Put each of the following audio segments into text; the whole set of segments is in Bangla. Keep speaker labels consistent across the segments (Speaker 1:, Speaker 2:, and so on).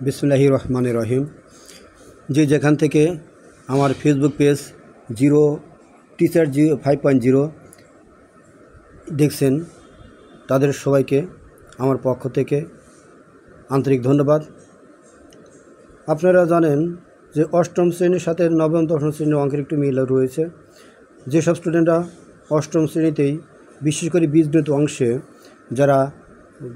Speaker 1: বিসমিল্লাহির রহমানির রহিম। যে যেখান থেকে আমার ফেসবুক পেজ জিরো টিচার 5.0 দেখছেন তাদের সবাইকে আমার পক্ষ থেকে আন্তরিক ধন্যবাদ। আপনারা জানেন যে অষ্টম শ্রেণীর সাথে নবম দশম শ্রেণীর অঙ্কের একটু মিল রয়েছে। যেসব স্টুডেন্টরা অষ্টম শ্রেণীতেই বিশেষ করে বীজগণিত অংশে যারা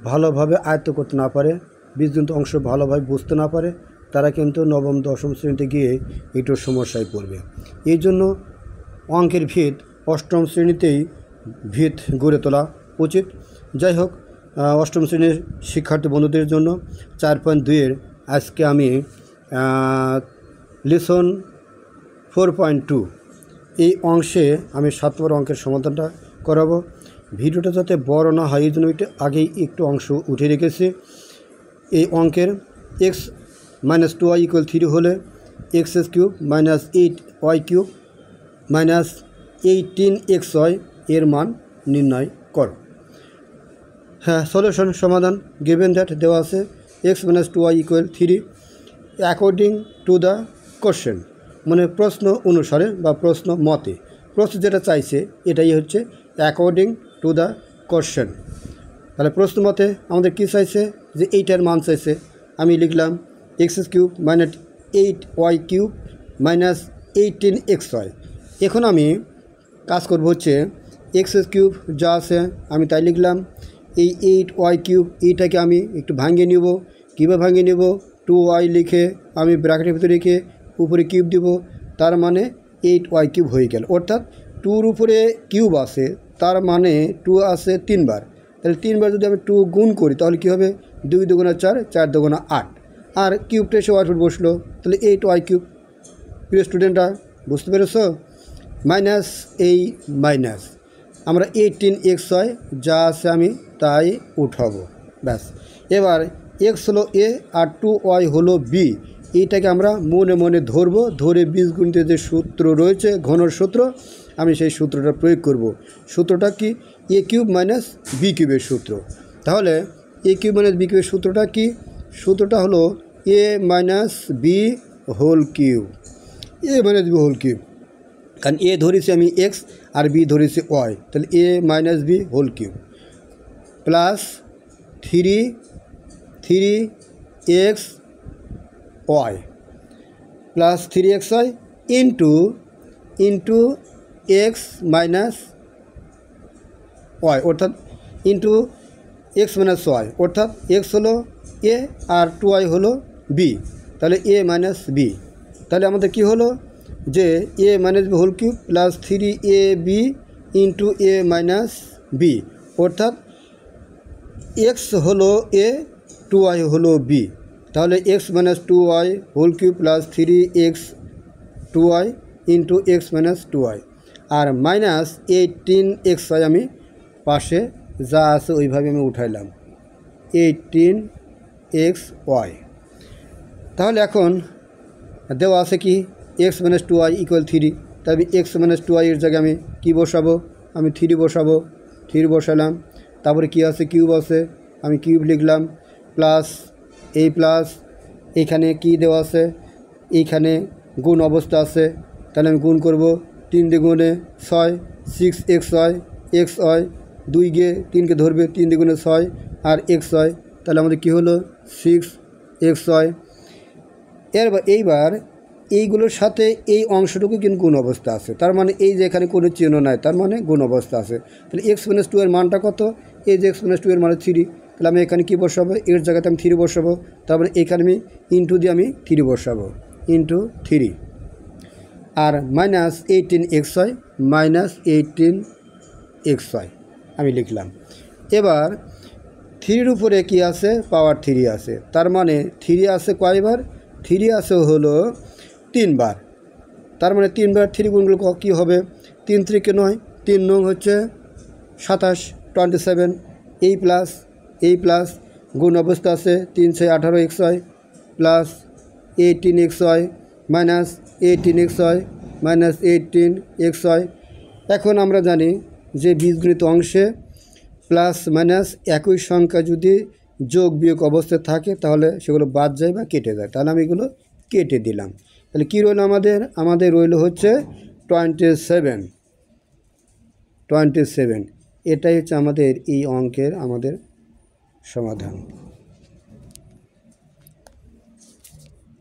Speaker 1: ভালোভাবে আয়ত্ত করতে না পারে, বীজগণিত অংশ ভালোভাবে বুঝতে না পারে, তারা কিন্তু নবম দশম শ্রেণীতে গিয়ে একটু সমস্যায় পড়বে। এই জন্য অঙ্কের ভিত অষ্টম শ্রেণীতেই ভিত গড়ে তোলা উচিত। যাই হোক, অষ্টম শ্রেণীর শিক্ষার্থী বন্ধুদের জন্য 4.2 আজকে আমি লেসন 4.2 এই অংশে আমি 7 নম্বর অঙ্কের সমাধানটা করাবো। ভিডিওটা যাতে বড় না হয় এই জন্য আগেই একটু অংশ উঠে রেখেছি। এই অঙ্কের x - 2y = 3 হলে x³ - 8y³ - 18xy এর মান নির্ণয় করো। হ্যাঁ, সলিউশন সমাধান গিভেন দ্যাট দেওয়া আছে x - 2y = 3 according to the question, মানে প্রশ্ন অনুসারে বা প্রশ্ন মতে, প্রশ্ন যেটা চাইছে এটাই হচ্ছে অ্যাকর্ডিং টু দ্য কোশ্চেন। তাহলে প্রশ্ন মতে আমাদের কী চাইছে, যে এইটার মান চাইছে। আমি লিখলাম x³ - 8y³ - 18xy। এখন আমি কাজ করব হচ্ছে x³ যা আছে আমি তাই লিখলাম, এই 8y³ এইটাকে আমি একটু ভাঙিয়ে নেব। কীভাবে ভাঙিয়ে নেব, 2y লিখে আমি ব্র্যাকেটের ভিতরে রেখে উপরে কিউব দিব, তার মানে 8y³ হয়ে গেল। অর্থাৎ 2-র উপরে কিউব আছে, তার মানে 2 আছে 3 বার। তাহলে 3 বার যদি আমি 2 গুণ করি তাহলে কী হবে, 2 × 4 = 4, 4 × 2 = 8, আর কিউবটা এসে ওয়ার বসলো, তাহলে 8y³। প্রিয় স্টুডেন্টরা বুঝতে পেরেছ? মাইনাস এই মাইনাস আমরা 18xy যা আছে আমি তাই উঠাবো, ব্যাস। এবার x হলো a আর 2y হলো b, এইটাকে আমরা মনে মনে ধরবো, ধরে বীজগণিতের যে সূত্র রয়েছে ঘনর সূত্র, আমি সেই সূত্রটা প্রয়োগ করব। সূত্রটা কি, a³ - b³ সূত্র। তাহলে a³ - b³ সূত্রটা কি, সূত্রটা হলো a - b whole cube. a - b whole cube, কারণ a ধরেছি আমি x আর b ধরেছি y, তাহলে a - b whole cube plus 3xy plus 3xy into x minus y, অর্থাৎ ইন্টু x মাইনাস y, অর্থাৎ x হলো a আর 2y হলো b, তাহলে a - b। তাহলে আমাদের কি হলো, যে a - b whole cube plus 3ab into a - b, অর্থাৎ x হলো a, 2y হলো b। তাহলে x - 2y whole cube plus 3x2y into x - 2y, আর মাইনাস 18xy আমি পাশে যা আছে ওইভাবে আমি উঠাইলাম 18xy। তাহলে এখন দেওয়া আছে কি, x - 2y = 3, তাহলে x - 2y এর জায়গায় আমি কী বসাবো, আমি 3 বসাবো, 3 বসালাম। তারপরে কি আছে, কিউব আছে, আমি কিউব লিখলাম, প্লাস এই প্লাস এইখানে কি দেওয়া আছে, এইখানে গুণ অবস্থা আছে, তাহলে আমি গুণ করব, 3 × 2 = 6, 6xy xy, 2 গে 3কে ধরবে, 3 × 2 = 6 আর xy, তাহলে আমাদের কি হলো 6xy। এইবার এইগুলোর সাথে এই অংশটুকু কিন্তু গুণ অবস্থা আছে, তার মানে এই যে এখানে কোনো চিহ্ন নাই, তার মানে গুণ অবস্থা আছে। তাহলে x - 2 এর মানটা কত, এই যে x - 2 এর মানে 3, তাহলে আমি এখানে কী বসাবো, এর জায়গাতে আমি 3 বসাবো, তারপরে এখানে আমি ইন্টু দিয়ে আমি 3 বসাবো, ইন্টু 3 আর মাইনাস 18xy -18xy আমি লিখলাম। এবার 3-র উপরে কি আছে, পাওয়ার 3 আছে, তার মানে 3 আছে কয়বার, 3 আছে হলো 3 বার, তার মানে 3 বার 3 গুণগুলো কী হবে, 3 × 3 = 9, 3 9 হচ্ছে 27, 27, এই প্লাস গুণ অবস্থা আছে 3 × 6 = 18xy plus 18xy minus 18xy minus 18xy। এখন আমরা জানি যে বীজগণিত অংশে প্লাস মাইনাস একই সংখ্যা যদি যোগ বিয়োগ অবস্থায় থাকে তাহলে সেগুলো বাদ যায় বা কেটে যায়। তাহলে আমি এগুলো কেটে দিলাম। তাহলে কী রইল আমাদের রইল হচ্ছে 27। এটাই হচ্ছে আমাদের এই অঙ্কের সমাধান।